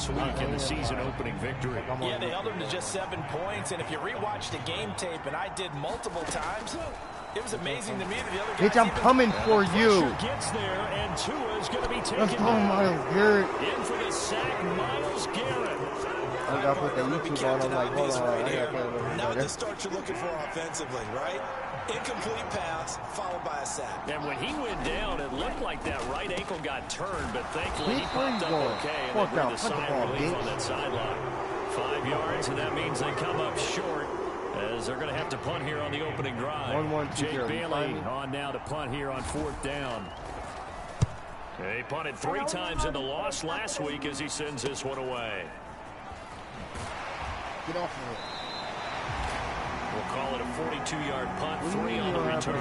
last week in the season opening victory. Yeah, they held him to just 7 points, and if you rewatch the game tape, and I did multiple times, it was amazing to me that the other guys. Bitch, I'm coming for you. Gets there, and Tua's going to be taken let's go, Miles Garrett. In for the sack, Miles Garrett. I got to put the YouTube on. I'm like, hold on. Right now the start you're looking for offensively, right? Incomplete pass, followed by a sack. And when he went down, it looked like that right ankle got turned, but thankfully he popped up okay, and they the sign relief on that sideline. 5 yards, and that means they come up short, as they're going to have to punt here on the opening drive. 1-1-2-0. Jake Bailey on now to punt here on 4th down. He punted 3 times in the loss last week as he sends this one away. Get off of it. We'll call it a 42-yard punt, 3 on the return.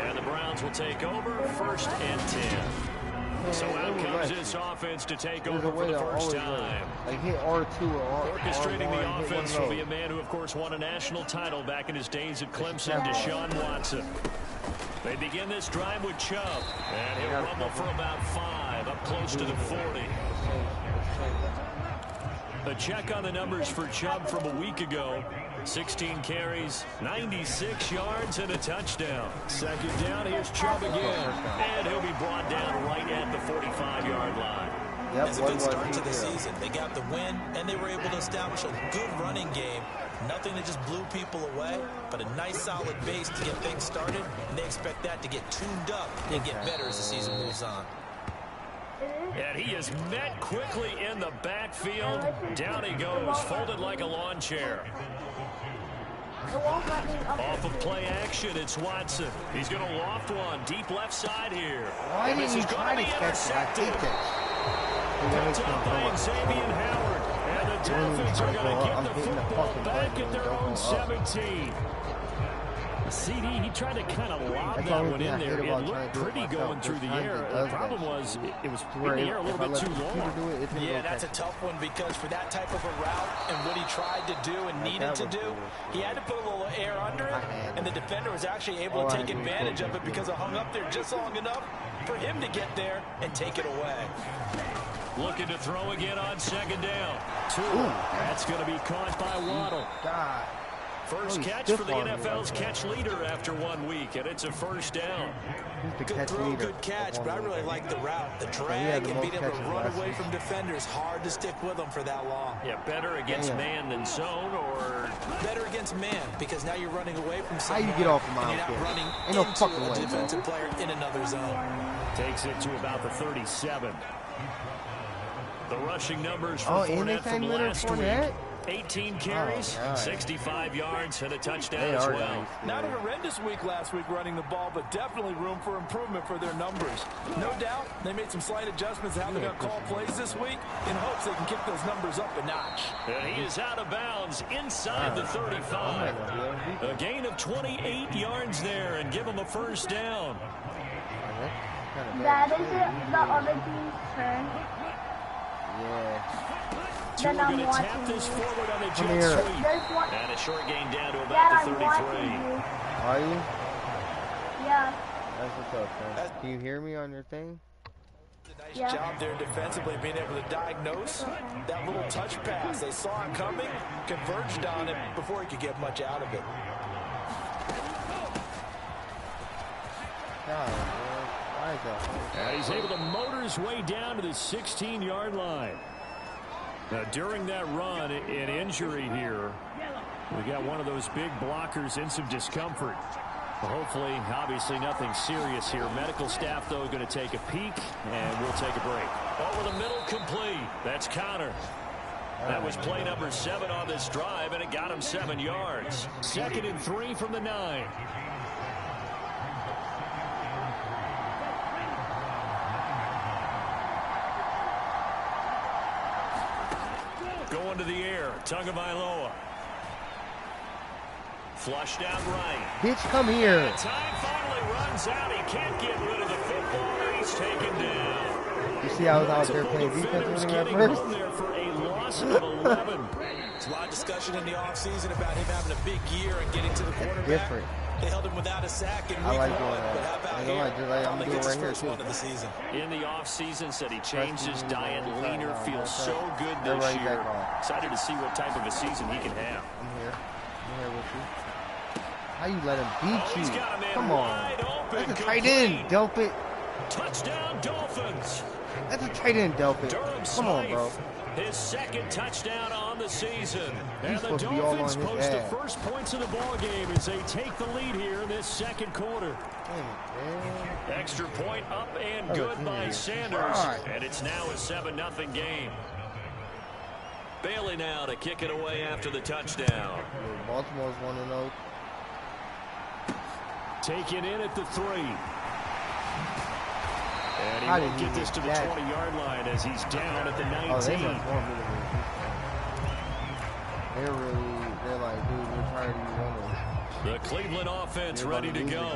And the Browns will take over, 1st and 10. So out comes this offense to take over for the first time. Like hit R2 or orchestrating the offense will be a man who, of course, won a national title back in his days at Clemson, Deshaun Watson. They begin this drive with Chubb, and he'll rumble for about 5, up close to the 40. A check on the numbers for Chubb from a week ago. 16 carries, 96 yards, and a touchdown. 2nd down, here's Chubb again. And he'll be brought down right at the 45-yard line. Yep, it's a good start to the season. They got the win, and they were able to establish a good running game. Nothing that just blew people away, but a nice solid base to get things started, and they expect that to get tuned up and get better as the season moves on. And he is met quickly in the backfield. Down he goes, folded like a lawn chair. Off of play action, it's Watson. He's going to loft one deep left side here. Why didn't he try to catch it? I hate this. Picked up by Xavier Howard. And the Dolphins are going to get the football back at their own 17. CD, he tried to kind of lob that one in there. It looked pretty going through the air. The problem was it was in the air a little bit too long. Yeah, that's a tough one because for that type of a route and what he tried to do and needed to do, he had to put a little air under it, and the defender was actually able to take advantage of it because it hung up there just long enough for him to get there and take it away. Looking to throw again on 2nd down. 2. That's going to be caught by Waddle. God. First catch for the NFL's catch leader after 1 week, and it's a 1st down. Good throw, good catch, but I really like the route. The drag and being able to run away from defenders. Hard to stick with them for that long. Yeah, better against man than zone, or better against man, because now you're running away from someone. How you get off of and you're not running into a defensive player in another zone. Takes it to about the 37. The rushing numbers for Fournette from last week. 18 carries, 65 yards, and a touchdown as well. Not a horrendous week last week running the ball, but definitely room for improvement for their numbers. No doubt, they made some slight adjustments to how they're going to call plays this week in hopes they can kick those numbers up a notch. And he is out of bounds inside the 35. A gain of 28 yards there and give him a 1st down. That is it, the other team's turn. Yeah. We're going to tap this forward on a jet sweep. And a short gain down to about the 33. Are you? Yeah. That's what's up, man. Can you hear me on your thing? Nice job there defensively, being able to diagnose that little touch pass. They saw it coming, converged on it before he could get much out of it. And he's able to motor his way down to the 16-yard line. Now, during that run, an injury here. We got one of those big blockers in some discomfort. Well, hopefully, obviously, nothing serious here. Medical staff, though, going to take a peek, and we'll take a break. Over the middle, complete. That's Connor. That was play number 7 on this drive, and it got him 7 yards. 2nd and 3 from the 9. Going to the air, Tagovailoa. Flushed out right. Bitch, come here. And time finally runs out. He can't get rid of the football, and he's taken down. You see I was out there playing defense when he got first? There for a loss of 11. There's a lot of discussion in the offseason about him having a big year and getting to the quarterback. Different. They held him without a sack in week 1, but how about here? Only gets his first one of the season. In the offseason, said he changed his diet, leaner, feels so good this year. Excited to see what type of a season he can have. I'm here with you. How you let him beat you? Come on. That's a tight end, Delpit. Touchdown, Dolphins. That's a tight end, Delpit. Come on, bro. His second touchdown on the season. And the Dolphins post the first points of the ball game as they take the lead here in this second quarter. Extra point up and good by Sanders. And it's now a 7-0 game. Bailey now to kick it away after the touchdown. Baltimore's 1-0. Taken in at the 3. And he won't get this to the 20-yard line as he's down at the 19. They're like, dude, we're tired of you running. The Cleveland offense ready to go.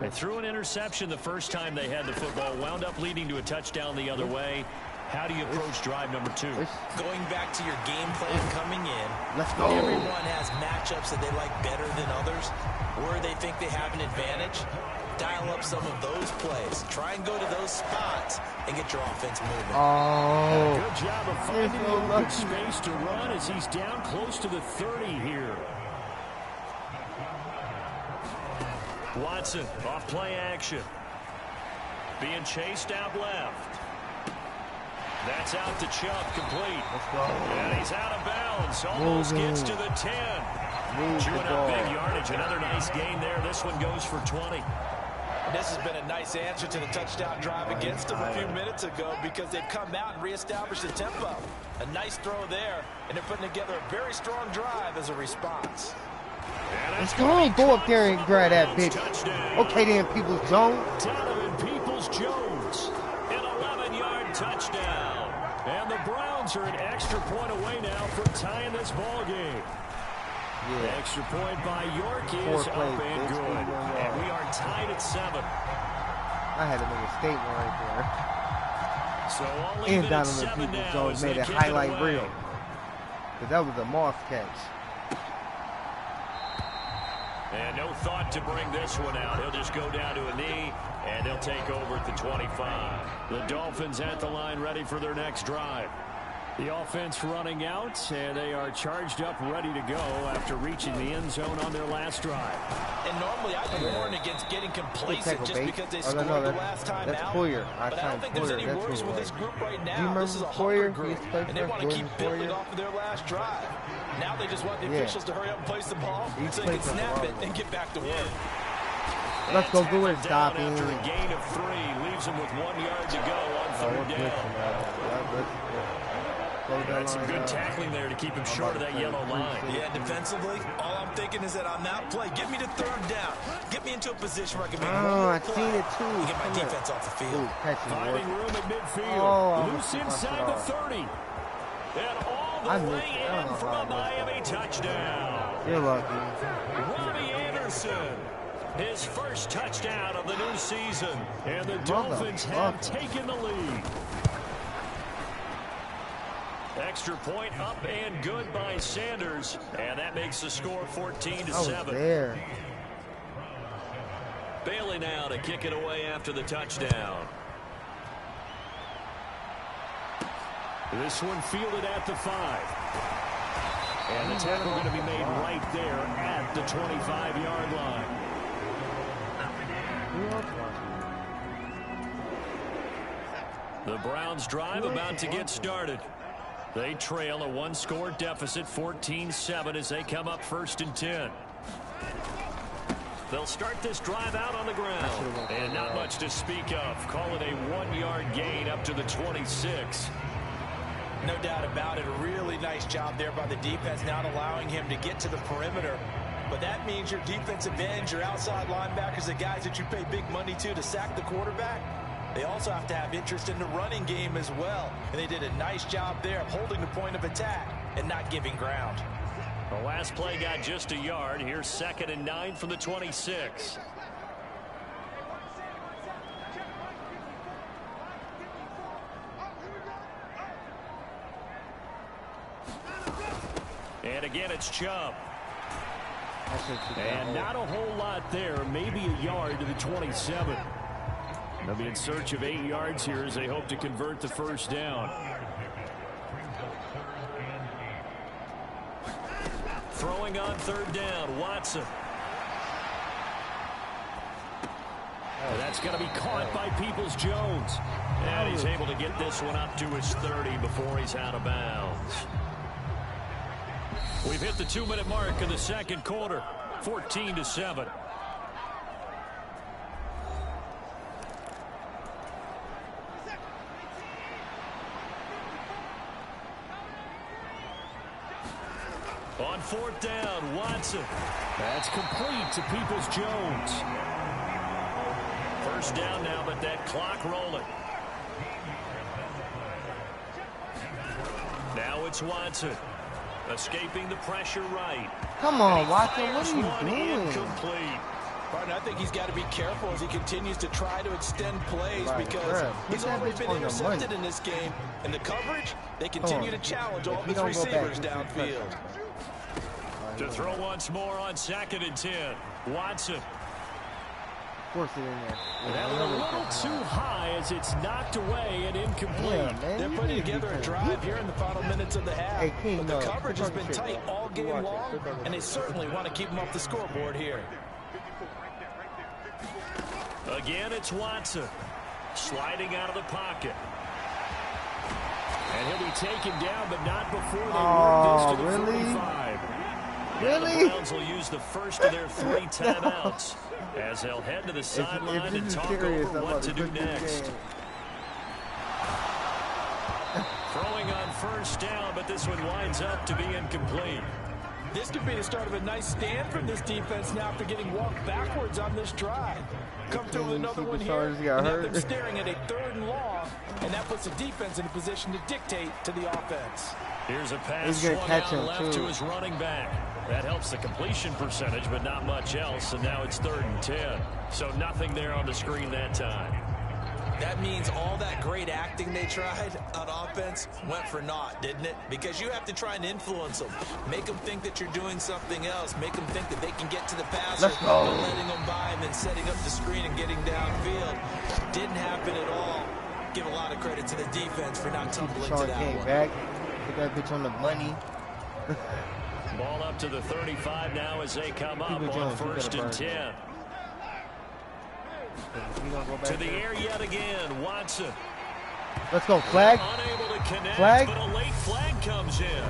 They threw an interception the first time they had the football, wound up leading to a touchdown the other way. How do you approach drive number 2? Going back to your game plan coming in. Let's go. Everyone has matchups that they like better than others, where they think they have an advantage. Dial up some of those plays. Try and go to those spots and get your offense moving. Oh. Good job of finding a good space to run as he's down close to the 30 here. Watson off play action. Being chased out left. That's out to Chubb, complete. Let's go. And he's out of bounds. Almost gets to the 10. Chewing up big yardage. Another nice gain there. This one goes for 20. This has been a nice answer to the touchdown drive against them a few minutes ago because they've come out and reestablished the tempo. A nice throw there, and they're putting together a very strong drive as a response. Let's go. Go up there and grab that bitch. Okay then, Peoples-Jones. Donovan Peoples-Jones. An 11-yard touchdown. And the Browns are an extra point away now from tying this ball game. Yeah. Extra point by York is up and good. And we are tied at 7. I had to make a statement right there. So I'll leave it at 7 now as made they a kick highlight it away. reel. Because that was a moth catch. And no thought to bring this one out. He'll just go down to a knee, and they'll take over at the 25. The Dolphins at the line ready for their next drive. The offense running out, and they are charged up, ready to go after reaching the end zone on their last drive. And normally I'd warn against getting complacent just because they scored the last time out. Poyer. But I don't think there's any worries with this group right now. This is a Poyer? group, and they want to keep building off of their last drive. Now they just want the officials to hurry up and place the ball so they can snap it and get back to work. Let's go do it, stop him. After a gain of 3, leaves him with 1 yard to go on 3rd down. That's some good tackling there to keep him short of that yellow line. Yeah, defensively, all I'm thinking is that on that play, get me to 3rd down. Get me into a position where I can make I've seen it too. and get my defense off the field. Finding room at midfield. Loose inside the 30. And all the way in from a Miami touchdown. You're lucky. Robbie Anderson. His first touchdown of the new season. And the Dolphins have taken the lead. Extra point up and good by Sanders. And that makes the score 14-7. There. Bailey now to kick it away after the touchdown. This one fielded at the 5. And the tackle going to be made right there at the 25-yard line. The Browns drive about to get started. They trail a 1-score deficit, 14-7, as they come up 1st and 10. They'll start this drive out on the ground. And not much to speak of. Call it a 1-yard gain up to the 26. No doubt about it. A really nice job there by the defense, not allowing him to get to the perimeter. But that means your defensive ends, your outside linebackers, the guys that you pay big money to sack the quarterback, they also have to have interest in the running game as well. And they did a nice job there of holding the point of attack and not giving ground. The last play got just a yard. Here's 2nd and 9 from the 26. And again, it's Chubb. And not a whole lot there, maybe a yard to the 27. They'll be in search of 8 yards here as they hope to convert the first down. Throwing on third down, Watson. And that's going to be caught by Peoples-Jones. And he's able to get this one up to his 30 before he's out of bounds. We've hit the 2-minute mark in the second quarter, 14-7. On fourth down, Watson. That's complete to Peoples-Jones. First down now, but that clock rolling. Now it's Watson. Escaping the pressure right. Come on, Watson, what are you doing? Incomplete. Partner, I think he's got to be careful as he continues to try to extend plays because he's already been intercepted in this game. And the coverage, they continue to challenge all his receivers downfield. To throw once more on 2nd and 10. Watson. Force it in there. That was a little too high as it's knocked away and incomplete. They're putting together a drive here in the final minutes of the half. But the coverage has been tight all game long, and they certainly want to keep them off the scoreboard here. Again, it's Watson. Sliding out of the pocket. And he'll be taken down, but not before they work this to the 45. Really? The Browns will use the first of their 3 timeouts as they'll head to the sideline and talk over what to do next. Throwing on first down, but this one winds up to be incomplete. This could be the start of a nice stand from this defense now after getting walked backwards on this drive. Come through with another one here and have them staring at a 3rd and long, and that puts the defense in a position to dictate to the offense. Here's a pass swung out left to his running back. That helps the completion percentage, but not much else, and now it's 3rd and 10. So nothing there on the screen that time. That means all that great acting they tried on offense went for naught, didn't it? Because you have to try and influence them. Make them think that you're doing something else. Make them think that they can get to the passer. Letting them by and then setting up the screen and getting downfield. Didn't happen at all. Give a lot of credit to the defense for not tumbling to that one. Back. Put that bitch on the money. Ball up to the 35 now as they come up on 1st and 10. To the air yet again, Watson. Let's go, flag. Unable to connect, flag. But a late flag comes in.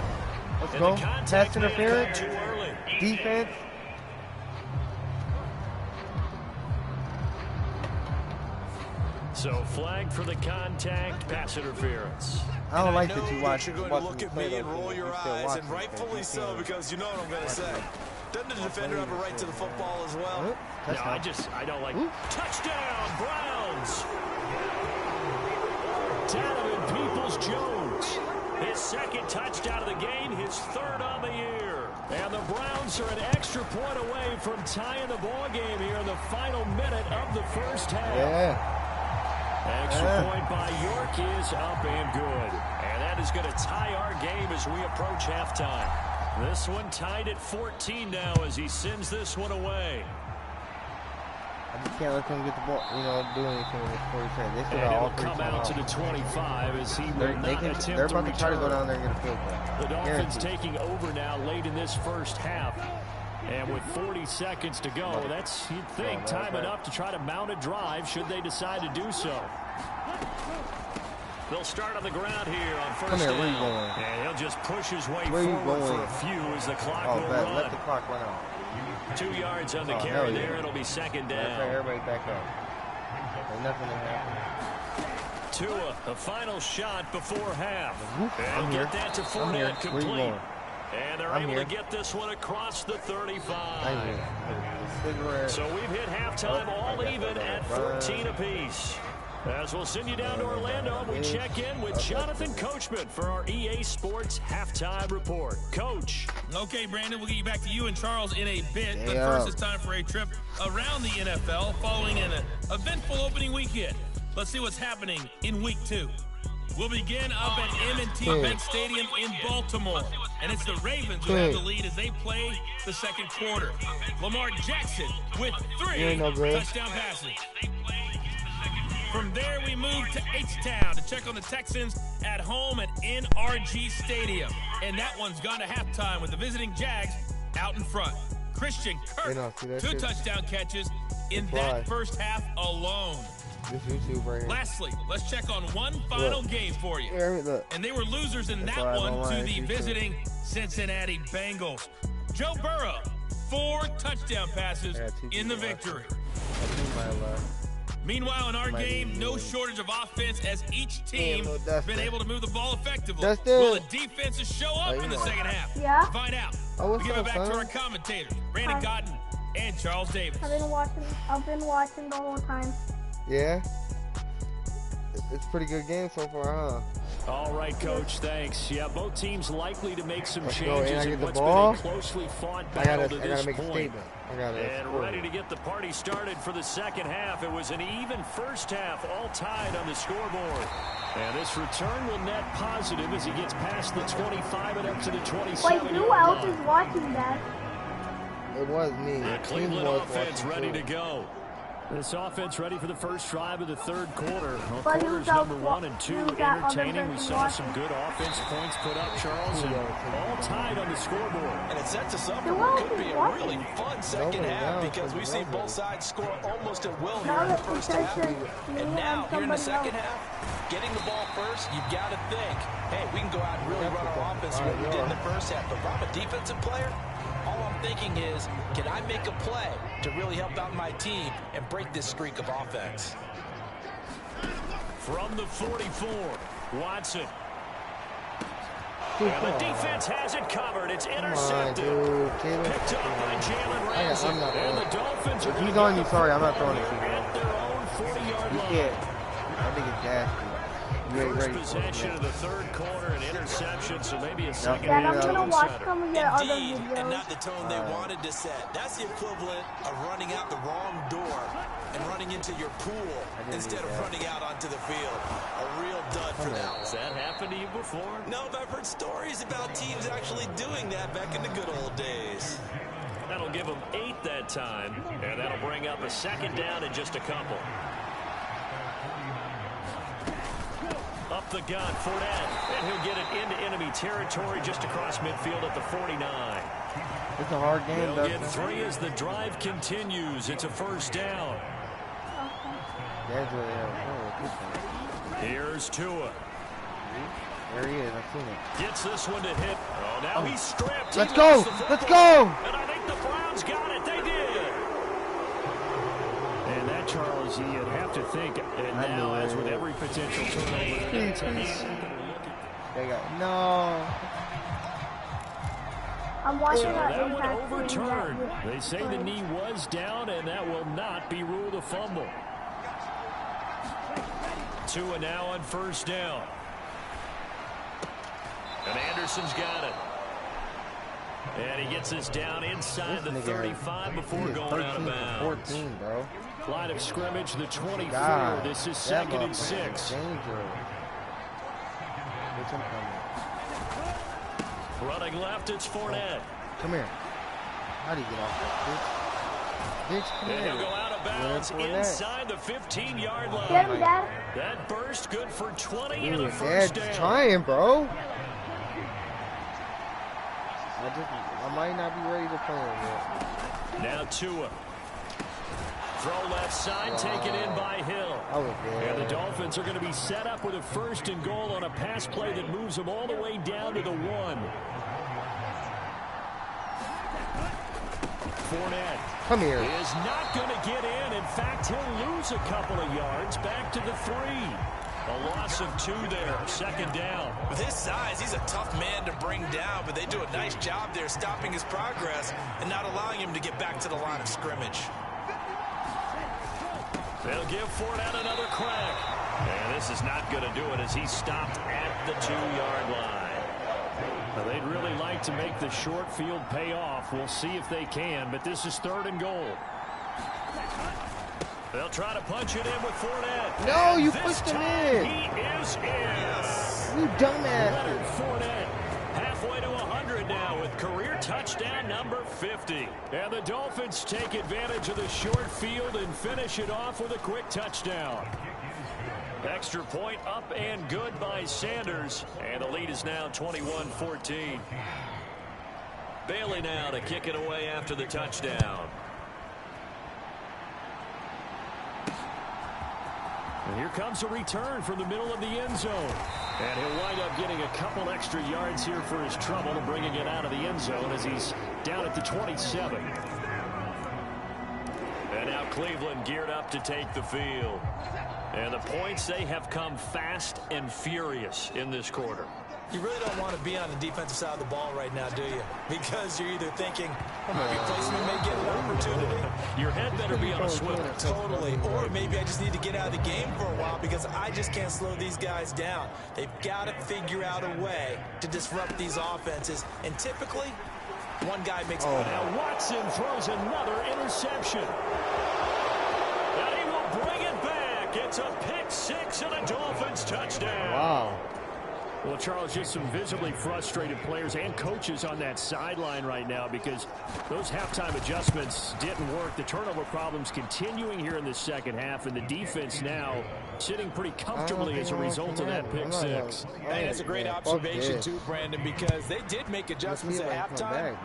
Let's go. Pass interference. Too early. Defense. So flag for the contact, pass interference. I don't like that you watch. You're going to look at me and roll your eyes, and rightfully so, because you know what I'm going to say. Doesn't the defender have a right to the football as well? No, I don't like. Touchdown, Browns! Donovan Peoples-Jones. His 2nd touchdown of the game, his 3rd on the year. And the Browns are an extra point away from tying the ball game here in the final minute of the first half. Extra point by York is up and good. And that is going to tie our game as we approach halftime. This one tied at 14 now as he sends this one away. I just can't let them get the ball, do anything with this 40 seconds. They still and got all it'll come out to the 25 as he will not attempt to return. They're about to try to go down there and get a field goal. The Dolphins taking over now late in this first half. And with 40 seconds to go, that's, you'd think, time enough to try to mount a drive should they decide to do so. They'll start on the ground here on first down. And he'll just push his way forward for a few as the clock will run. Let the clock run out. 2 yards on the carry there. It'll be 2nd down. Everybody back up. There's nothing to happen. Tua, the final shot before half. And he'll get that to Fournette complete. And they're able to get this one across the 35. So we've hit halftime all even at 14 apiece. As we'll send you down to Orlando, we check in with Jonathan Coachman for our EA Sports Halftime Report. Coach. Okay, Brandon, we'll get you back to you and Charles in a bit. But first, it's time for a trip around the NFL following an eventful opening weekend. Let's see what's happening in Week 2. We'll begin up at M&T Bank Stadium in Baltimore. and it's the Ravens who have the lead as they play the second quarter. Lamar Jackson with 3 touchdown passes. From there, we move to H-Town to check on the Texans at home at NRG Stadium. And that one's gone to halftime with the visiting Jags out in front. Christian Kirk, 2 touchdown catches in that first half alone. This YouTube right here. Lastly, let's check on one final game for you. And they were losers in that one to the visiting Cincinnati Bengals. Joe Burrow, 4 touchdown passes in the victory. Meanwhile, in our game, no shortage of offense as each team has been able to move the ball effectively. Will the defenses show up in the second half? Yeah. Find out. We give it back to our commentators, Brandon Cotton and Charles Davis. I've been watching the whole time. Yeah. It's a pretty good game so far, huh? All right, Coach, thanks. Yeah, both teams likely to make some changes in what's been a closely fought battle to this point. And ready to get the party started for the second half. It was an even first half, all tied on the scoreboard. And this return will net positive as he gets past the 25 and up to the 27. Wait, who else is watching that? It was me. The Cleveland offense ready to go. This offense ready for the first drive of the third quarter. Well, quarters number 1 and 2 entertaining. We saw some good offense points put up, Charles, and all tied on the scoreboard. And it sets us up for what could be a really fun second half because we've seen both sides score almost at will here in the first half. And now, here in the second half, getting the ball first, you've got to think, hey, we can go out and really run our offense like we did in the first half. But if I'm a defensive player, all I'm thinking is, can I make a play to really help out my team and break this streak of offense? From the 44, Watson. And the defense has it covered. It's intercepted. Picked up by Jalen Ramsey. And the Dolphins are he's on you, sorry, I'm not throwing it to you. At their own 40-yard line. Yeah. I think it's nasty. First possession of the third quarter, an interception, so maybe a second. Dad, I'm gonna watch some of your other videos. And not the tone they wanted to set. That's the equivalent of running out the wrong door and running into your pool instead of running out onto the field. A real dud for them. Has that happened to you before? No, but I've heard stories about teams actually doing that back in the good old days. That'll give them 8 that time, and that'll bring up a second down in just a couple. Up the gun, Fournette, and he'll get it into enemy territory just across midfield at the 49. It's a hard game, They'll get 3 as the drive continues. It's a first down. Here's Tua. There he is, I've seen it. Gets this one to hit. Oh, now he's stripped. Let's go! Let's go! And I think the Browns got it. They did. And that, Charles, you'd have to think, and now, as with every potential turnover, they got no. I'm watching that one overturned. They say the knee was down, and that will not be ruled a fumble. Tua now on first down. And Anderson's got it. And he gets this down inside the 35 before going out of bounds. 14, bro. Line of scrimmage, the 24. This is 2nd and 6. Running left, it's Fournette. Come here. How do you get off that, bitch? Bitch, come and here. He'll go out of bounds inside the 15-yard line. Get him, Dad. That burst good for 20 Dude, and a first down. Trying, bro. I might not be ready to play him yet. Now Tua. Throw left side, taken in by Hill. And the Dolphins are going to be set up with a 1st and goal on a pass play that moves them all the way down to the 1. Fournette. Come here. Is not going to get in. In fact, he'll lose a couple of yards back to the 3. A loss of 2 there. 2nd down. With his size, he's a tough man to bring down, but they do a nice job there stopping his progress and not allowing him to get back to the line of scrimmage. They'll give Fournette another crack. And this is not going to do it as he's stopped at the 2-yard line. Now, they'd really like to make the short field pay off. We'll see if they can, but this is 3rd and goal. They'll try to punch it in with Fournette. No, you pushed him in. He is in. You dumbass. Leonard Fournette halfway to 100 now with career touchdown number 50. And the Dolphins take advantage of the short field and finish it off with a quick touchdown. Extra point up and good by Sanders. And the lead is now 21-14. Bailey now to kick it away after the touchdown. And here comes a return from the middle of the end zone. And he'll wind up getting a couple extra yards here for his trouble and bringing it out of the end zone as he's down at the 27. And now Cleveland geared up to take the field. And the points, they have come fast and furious in this quarter. You really don't want to be on the defensive side of the ball right now, do you? Because you're either thinking, my replacement may get an opportunity. Your head better be on a swivel. Totally. Or maybe I just need to get out of the game for a while because I just can't slow these guys down. They've got to figure out a way to disrupt these offenses. And typically, one guy makes it. Now Watson throws another interception. And he will bring it back. It's a pick six and a Dolphins touchdown. Wow. Well, Charles, just some visibly frustrated players and coaches on that sideline right now because those halftime adjustments didn't work. The turnover problems continuing here in the second half, and the defense now sitting pretty comfortably as a result of that pick six. And that's a great observation, too, Brandon, because they did make adjustments at halftime.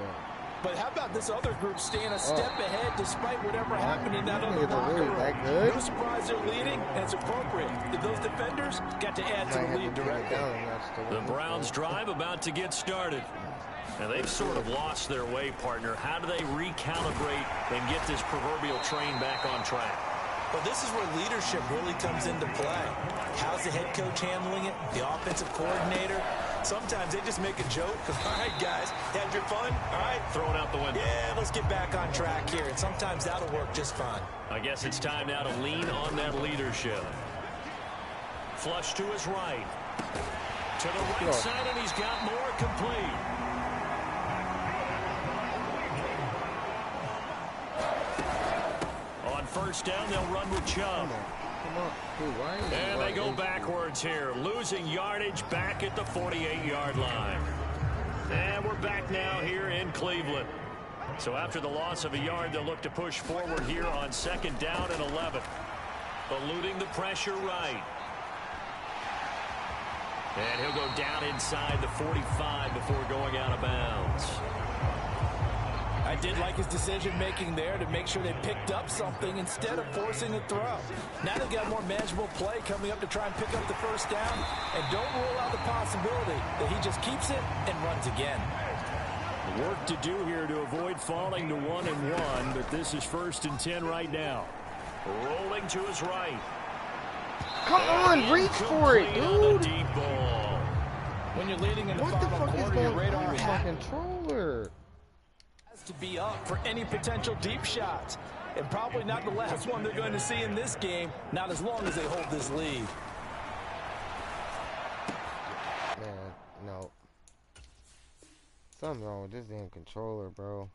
But how about this other group staying a step ahead despite whatever happened in that other locker room? No surprise they're leading, and it's appropriate. Those defenders got to add to the lead directly. The Browns drive about to get started. And they've sort of lost their way, partner. How do they recalibrate and get this proverbial train back on track? Well, this is where leadership really comes into play. How's the head coach handling it? The offensive coordinator? Sometimes they just make a joke. All right, guys, had your fun? All right. Throw it out the window. Yeah, let's get back on track here. And sometimes that'll work just fine. I guess it's time now to lean on that leadership. Flush to his right. To the right side, and he's got more complete. On first down, they'll run with Chubb. And they go backwards here, losing yardage back at the 48-yard line. And we're back now here in Cleveland. So after the loss of a yard, they'll look to push forward here on second down and 11. Eluding the pressure right. And he'll go down inside the 45 before going out of bounds. I did like his decision-making there to make sure they picked up something instead of forcing a throw. Now they've got more manageable play coming up to try and pick up the first down. And don't rule out the possibility that he just keeps it and runs again. Work to do here to avoid falling to 1-1, but this is 1st and 10 right now. Rolling to his right. Come on, reach for it, dude. Deep ball. When you're leading in the What the final fuck is quarter, your going radar on with my controller? to be up for any potential deep shots. And probably not the last one they're going to see in this game, not as long as they hold this lead. Man, no. Something's wrong with this damn controller, bro.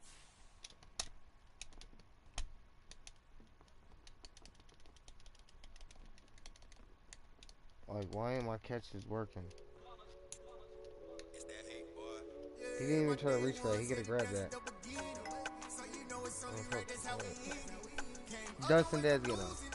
Like, why ain't my catches working? He didn't even try to reach for that. He could have grabbed that. Dustin Dad's getting him.